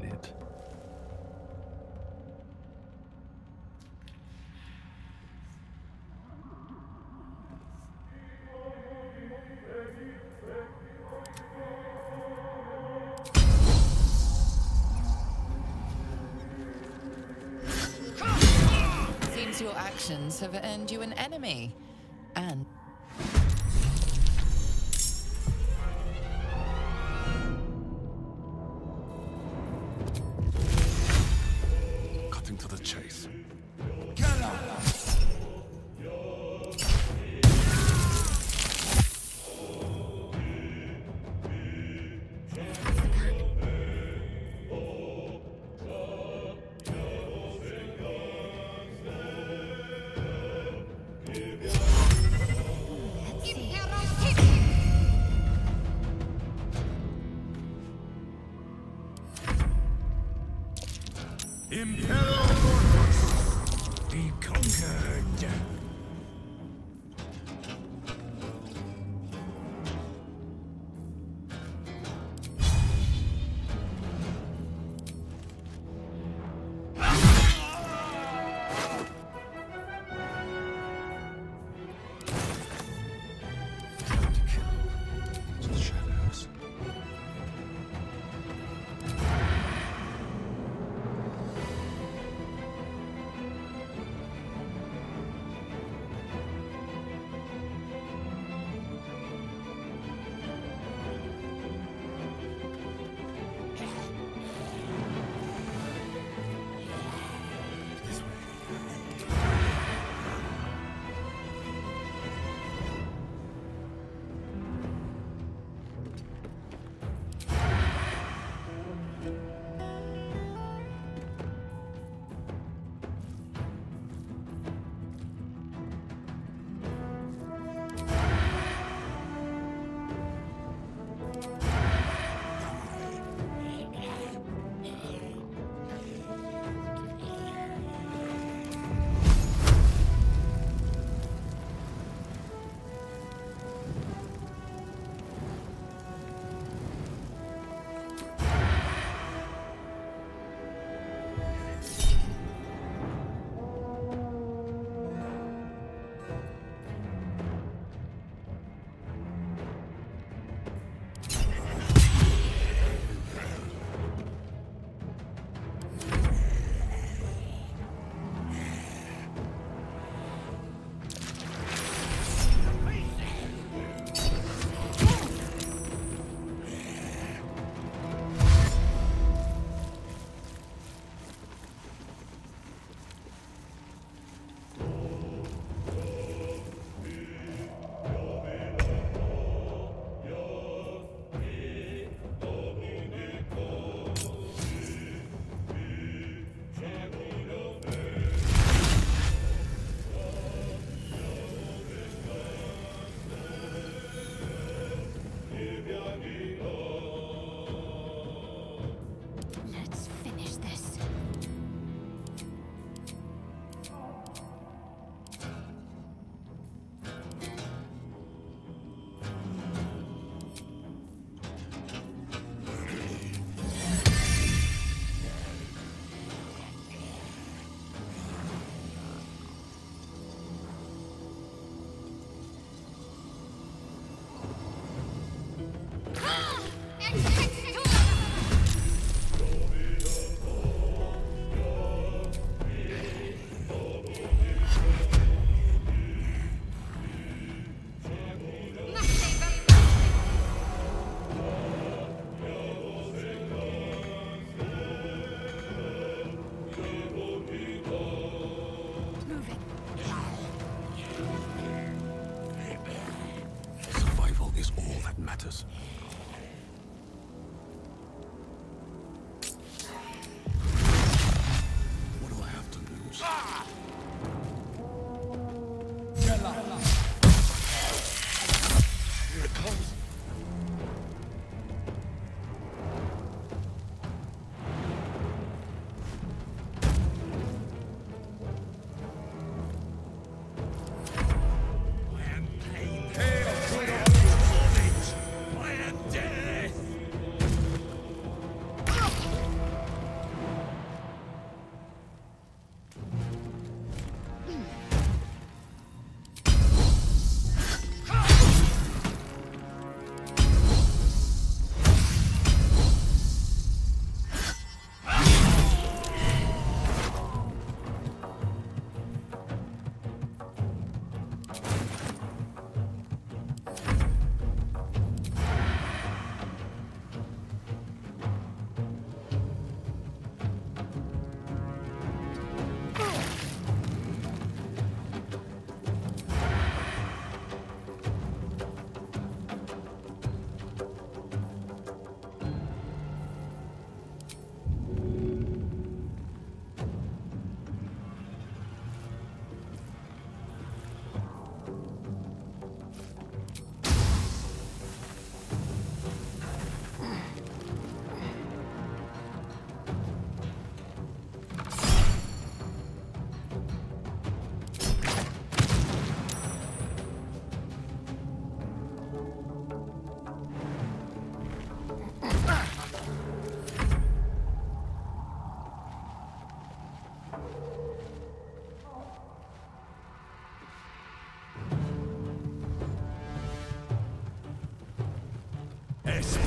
it. Seems your actions have earned you an enemy. And cutting to the chase. Be conquered. matters. What do I have to lose? Here it comes. I am pain. Hail to your bondage. I am Fast.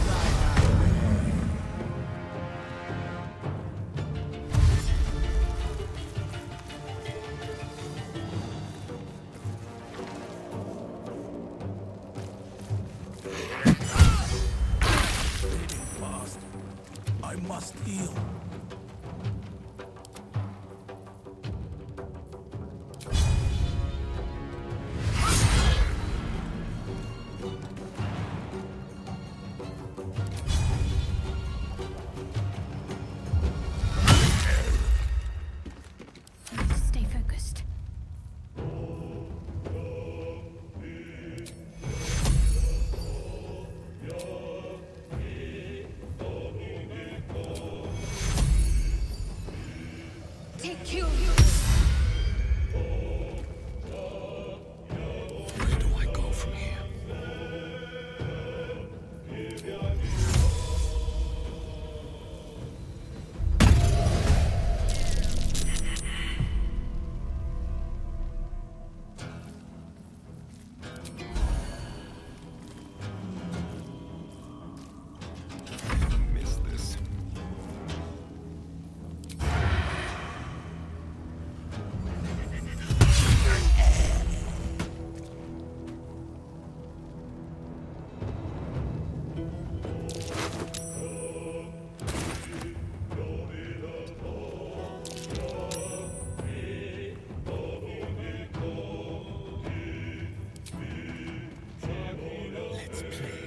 I must heal. Stay focused. Take you. Where do I go from here? I miss this. Let's play.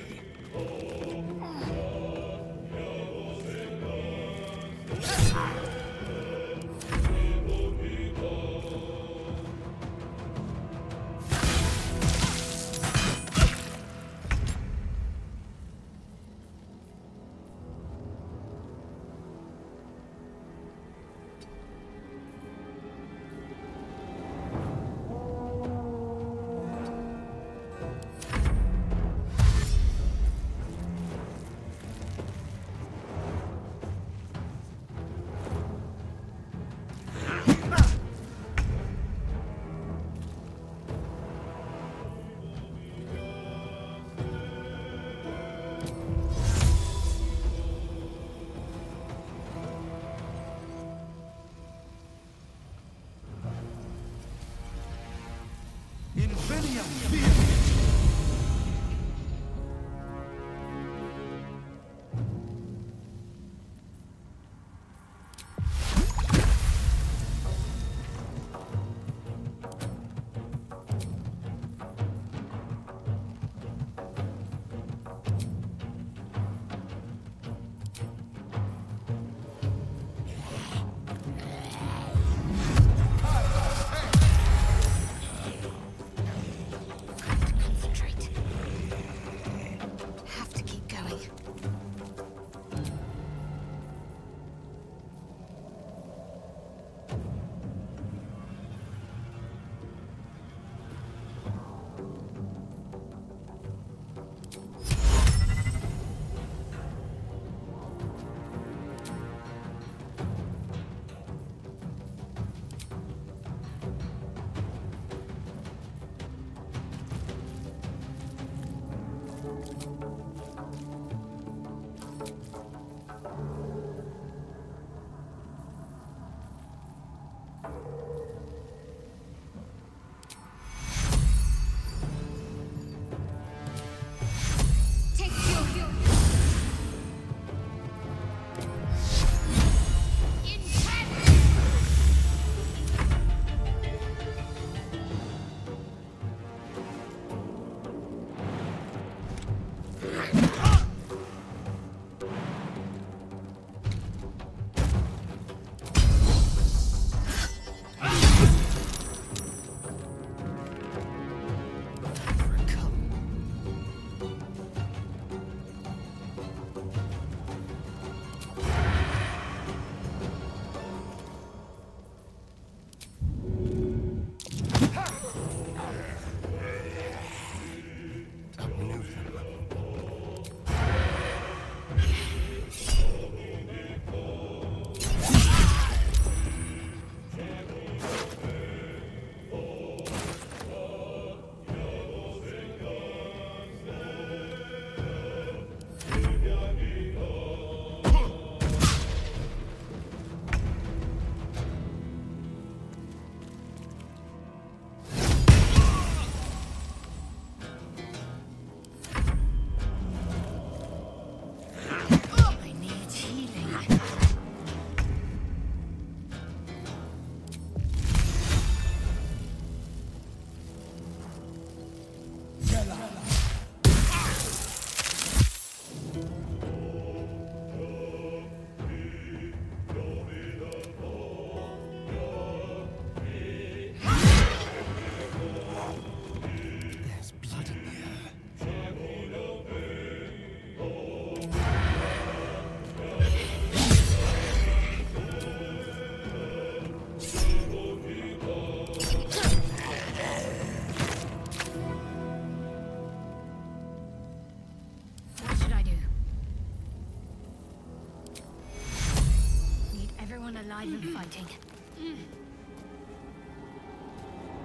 alive and fighting.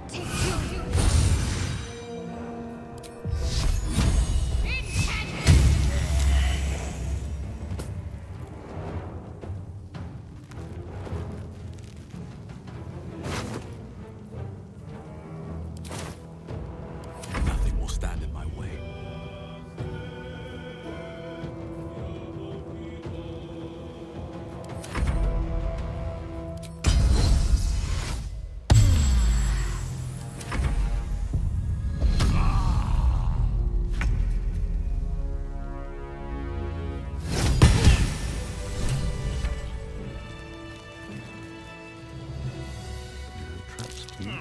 Take two. Nothing will stand in my way. Trust me.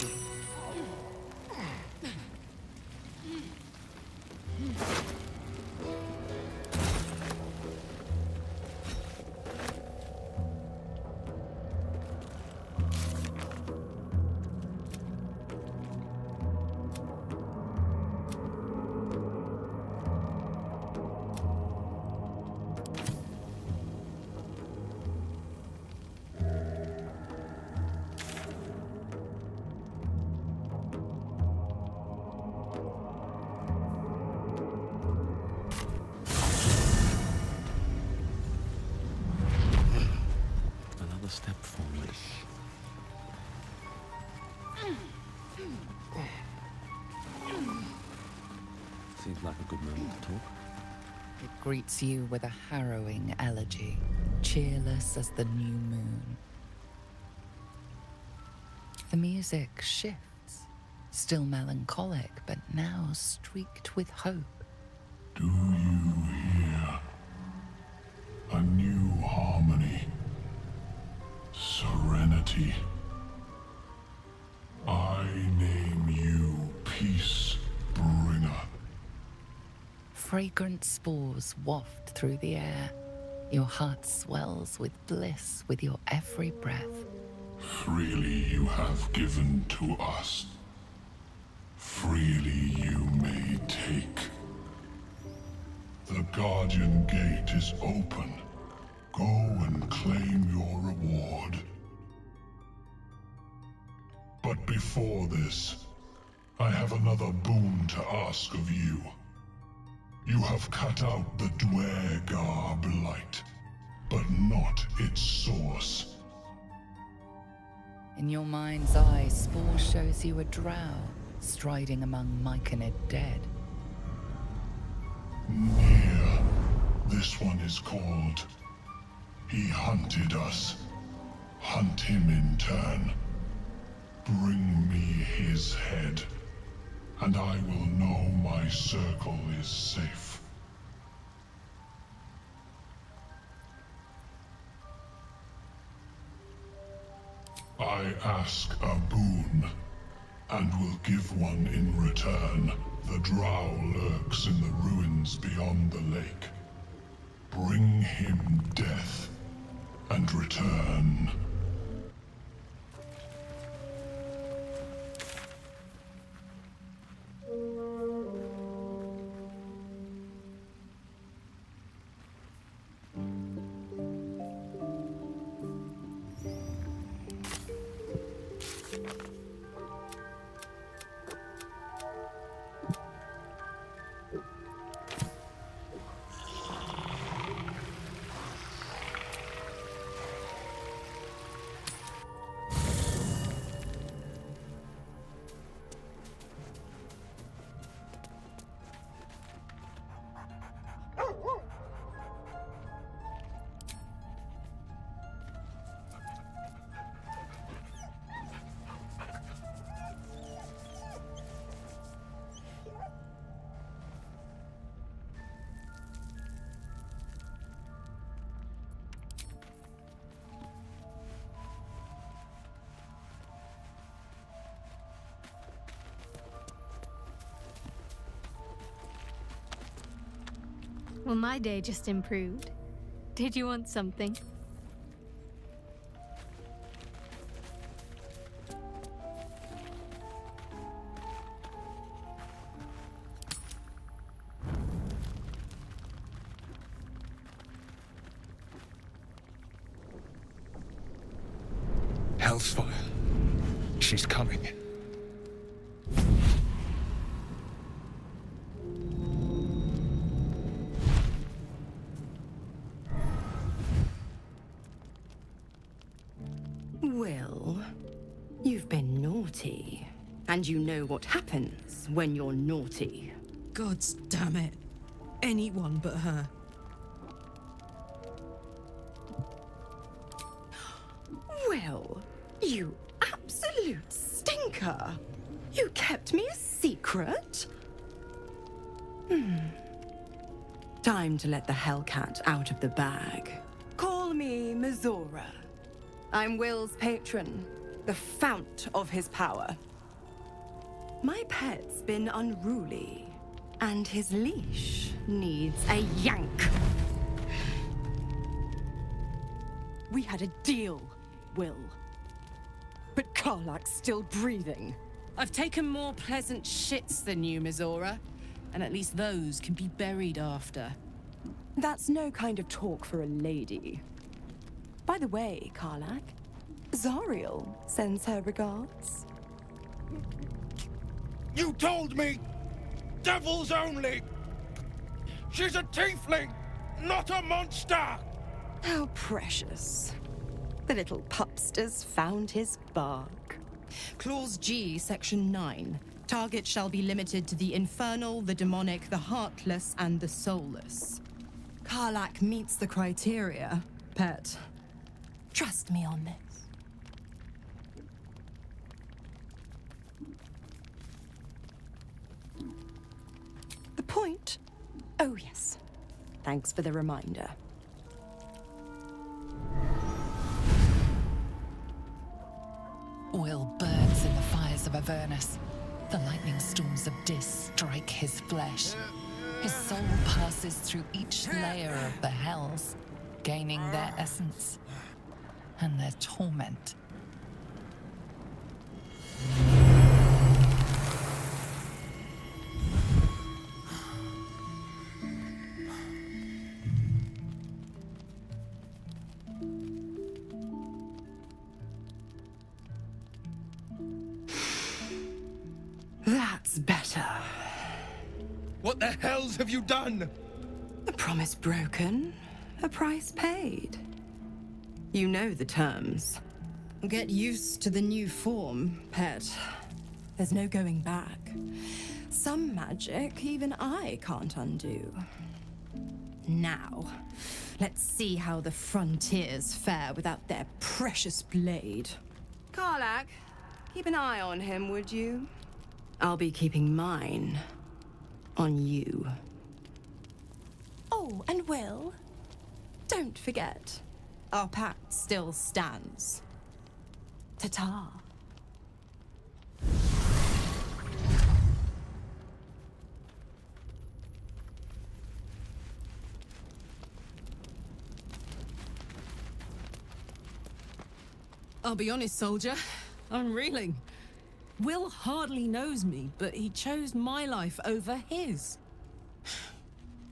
Another step forward. Seems like a good moment to talk. It greets you with a harrowing elegy, cheerless as the new moon. The music shifts, still melancholic, but now streaked with hope. Do you hear? A new harmony. Serenity. I name you Peace Bringer. Fragrant spores waft through the air. Your heart swells with bliss with your every breath. Freely you have given to us. Freely you may take. The Guardian Gate is open. Go and claim your reward. But before this, I have another boon to ask of you. You have cut out the Dwergar blight, but not its source. In your mind's eye, Spore shows you a drow striding among Myconid dead. Near. This one is called. He hunted us. Hunt him in turn. Bring me his head, and I will know my circle is safe. I ask a boon, and will give one in return. The drow lurks in the ruins beyond the lake. Bring him death, and return. Well, my day just improved. Did you want something? Hellsfire. She's coming. Will, you've been naughty. And you know what happens when you're naughty. Gods damn it. Anyone but her. Will, you absolute stinker. You kept me a secret? Time to let the Hellcat out of the bag. Call me Mizora. I'm Will's patron, the fount of his power. My pet's been unruly, and his leash needs a yank. We had a deal, Will. But Karlak's still breathing. I've taken more pleasant shits than you, Mizora. And at least those can be buried after. That's no kind of talk for a lady. By the way, Karlak, Zariel sends her regards. You told me! Devils only! She's a tiefling, not a monster! How precious. The little pupster's found his bark. Clause G, Section 9. Target shall be limited to the infernal, the demonic, the heartless, and the soulless. Karlak meets the criteria, pet. Trust me on this. The point? Oh, yes. Thanks for the reminder. Will burns in the fires of Avernus. The lightning storms of Dis strike his flesh. His soul passes through each layer of the hells, gaining their essence and their torment. That's better. What the hells have you done? A promise broken, a price paid. You know the terms. Get used to the new form, pet. There's no going back. Some magic even I can't undo. Now, let's see how the frontiers fare without their precious blade. Karlak, keep an eye on him, would you? I'll be keeping mine on you. Oh, and Will, don't forget, Our pact still stands. ta-ta. I'll be honest, soldier. I'm reeling. Will hardly knows me, but he chose my life over his.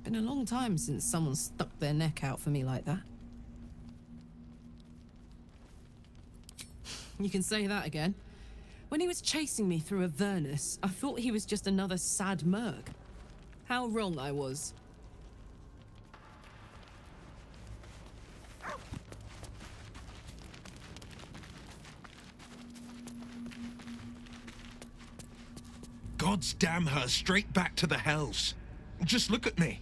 Been a long time since someone stuck their neck out for me like that. You can say that again. When he was chasing me through Avernus, I thought he was just another sad merc. How wrong I was. Gods damn her, straight back to the hells. Just look at me.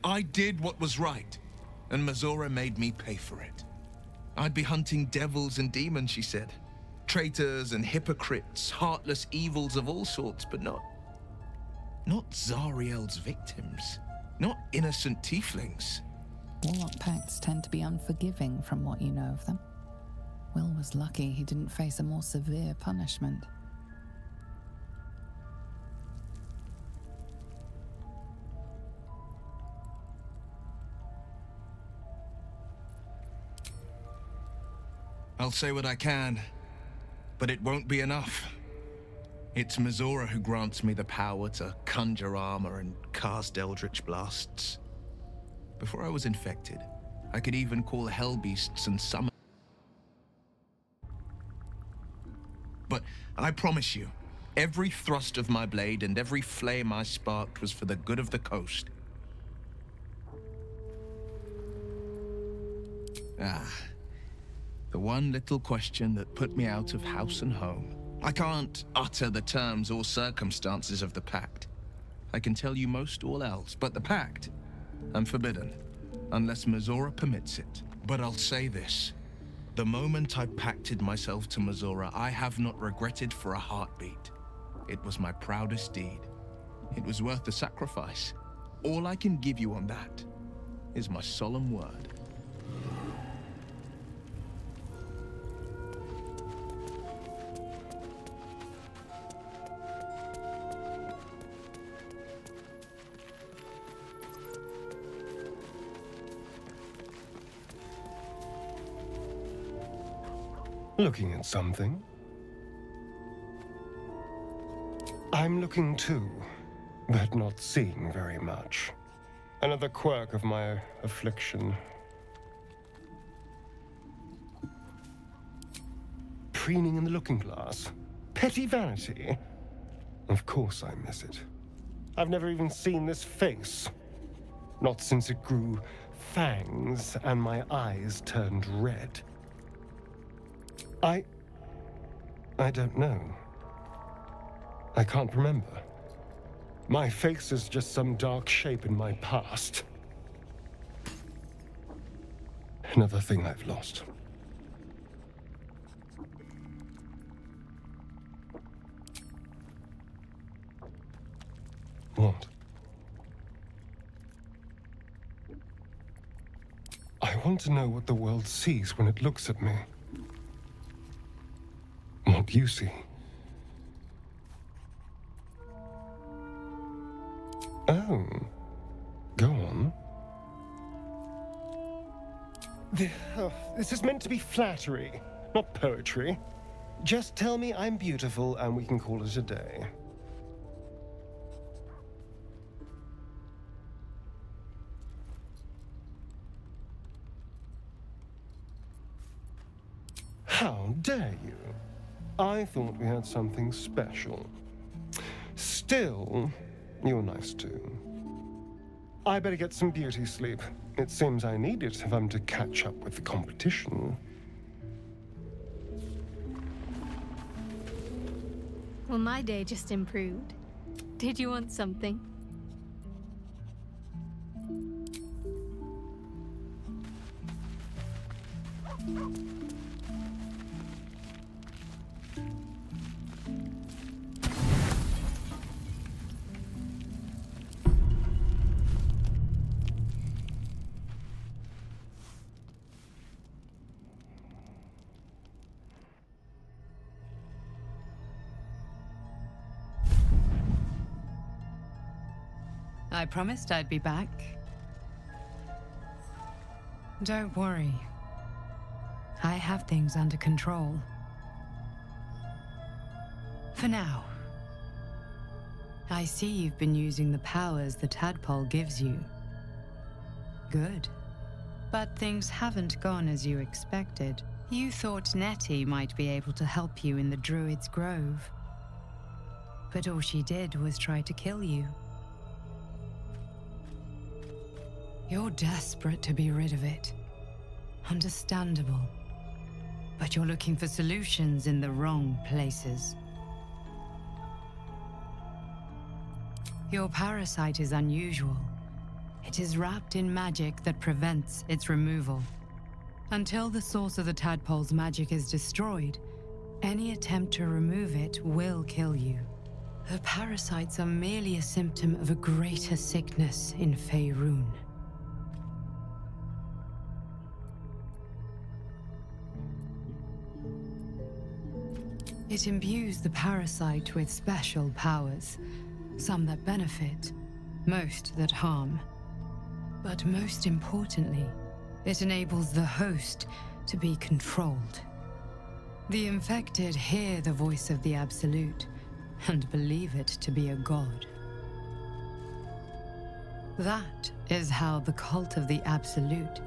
I did what was right, and Mizora made me pay for it. I'd be hunting devils and demons, she said. Traitors and hypocrites, heartless evils of all sorts, but not Zariel's victims. Not innocent tieflings. Warlock pacts tend to be unforgiving from what you know of them. Will was lucky he didn't face a more severe punishment. I'll say what I can, but it won't be enough. It's Mizora who grants me the power to conjure armor and cast eldritch blasts. Before I was infected, I could even call hell beasts and summon. But I promise you, every thrust of my blade and every flame I sparked was for the good of the coast. The one little question that put me out of house and home. I can't utter the terms or circumstances of the pact. I can tell you most all else, but the pact, I'm forbidden, unless Mizora permits it. But I'll say this. The moment I pacted myself to Mizora, I have not regretted for a heartbeat. It was my proudest deed. It was worth the sacrifice. All I can give you on that is my solemn word. Looking at something? I'm looking too, but not seeing very much. Another quirk of my affliction. Preening in the looking glass? Petty vanity? Of course I miss it. I've never even seen this face. Not since it grew fangs and my eyes turned red. I don't know. I can't remember. My face is just some dark shape in my past. Another thing I've lost. What? I want to know what the world sees when it looks at me. What you see. Oh, go on. This is meant to be flattery, not poetry. Just tell me I'm beautiful and we can call it a day. How dare you? I thought we had something special. Still, you're nice too. I better get some beauty sleep. It seems I need it if I'm to catch up with the competition. Well, my day just improved. Did you want something? I promised I'd be back. Don't worry. I have things under control. For now. I see you've been using the powers the tadpole gives you. Good. But things haven't gone as you expected. You thought Nettie might be able to help you in the Druid's Grove. But all she did was try to kill you. You're desperate to be rid of it. Understandable. But you're looking for solutions in the wrong places. Your parasite is unusual. It is wrapped in magic that prevents its removal. Until the source of the tadpole's magic is destroyed, any attempt to remove it will kill you. The parasites are merely a symptom of a greater sickness in Faerun. It imbues the parasite with special powers, some that benefit, most that harm. But most importantly, it enables the host to be controlled. The infected hear the voice of the Absolute and believe it to be a god. That is how the cult of the Absolute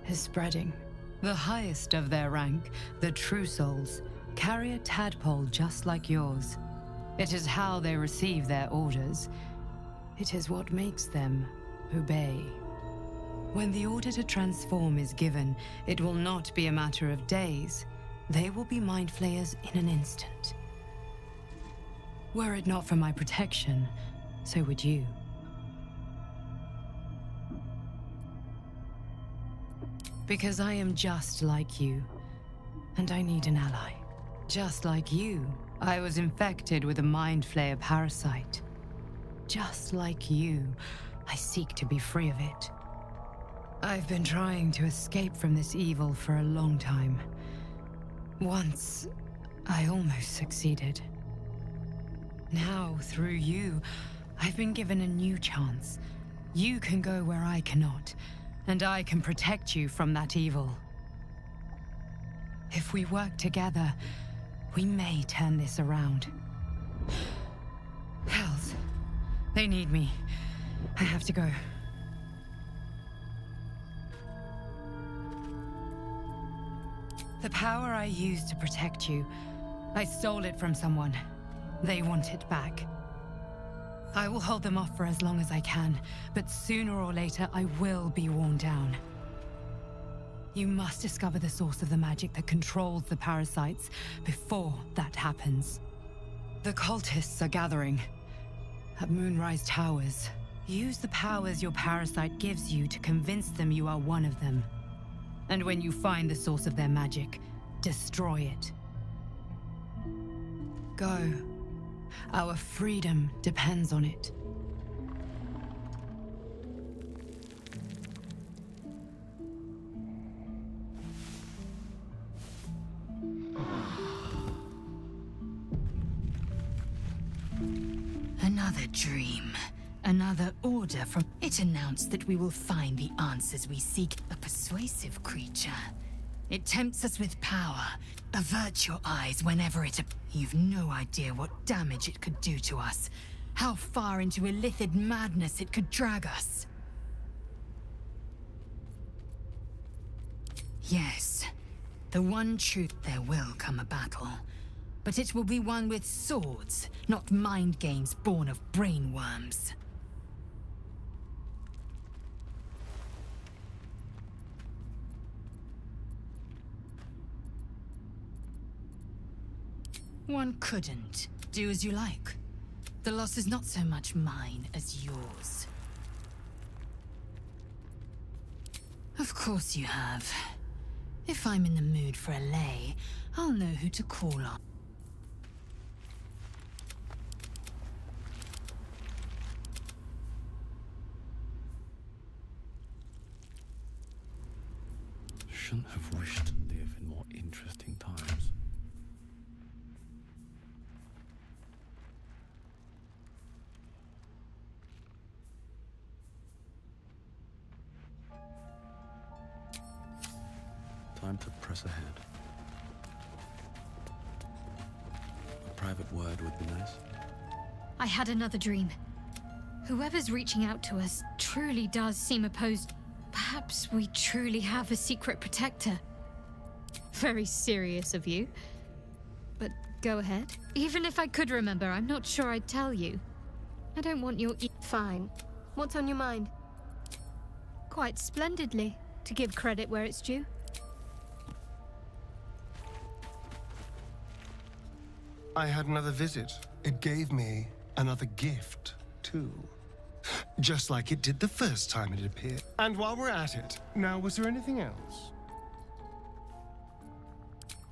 is spreading. The highest of their rank, the True Souls, carry a tadpole just like yours. It is how they receive their orders. It is what makes them obey. When the order to transform is given, it will not be a matter of days. They will be mind flayers in an instant. Were it not for my protection, so would you. Because I am just like you, and I need an ally. Just like you, I was infected with a mind flayer parasite. Just like you, I seek to be free of it. I've been trying to escape from this evil for a long time. Once, I almost succeeded. Now, through you, I've been given a new chance. You can go where I cannot, and I can protect you from that evil. If we work together, we may turn this around. Hells, they need me. I have to go. The power I used to protect you, I stole it from someone. They want it back. I will hold them off for as long as I can, but sooner or later I will be worn down. You must discover the source of the magic that controls the parasites before that happens. The cultists are gathering at Moonrise Towers. Use the powers your parasite gives you to convince them you are one of them. And when you find the source of their magic, destroy it. Go. Our freedom depends on it. Another dream. Another order from... It announced that we will find the answers we seek. A persuasive creature. It tempts us with power. Avert your eyes whenever it... You've no idea what damage it could do to us. How far into illithid madness it could drag us. Yes. The one truth, there will come a battle. But it will be one with swords, not mind games born of brainworms. One couldn't. Do as you like. The loss is not so much mine as yours. Of course you have. If I'm in the mood for a lay, I'll know who to call on. Shouldn't have wished to live in more interesting times. Time to press ahead. A private word would be nice. I had another dream. Whoever's reaching out to us truly does seem opposed. Perhaps we truly have a secret protector. Very serious of you. But go ahead. Even if I could remember, I'm not sure I'd tell you. I don't want your Fine. What's on your mind? Quite splendidly, to give credit where it's due. I had another visit. It gave me another gift, too. Just like it did the first time it appeared. And while we're at it, now, was there anything else?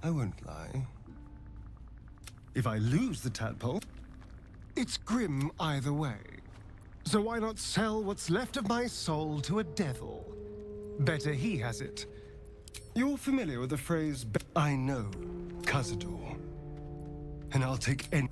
I won't lie. If I lose the tadpole, it's grim either way. So why not sell what's left of my soul to a devil? Better he has it. You're familiar with the phrase, I know, Cazador. And I'll take any...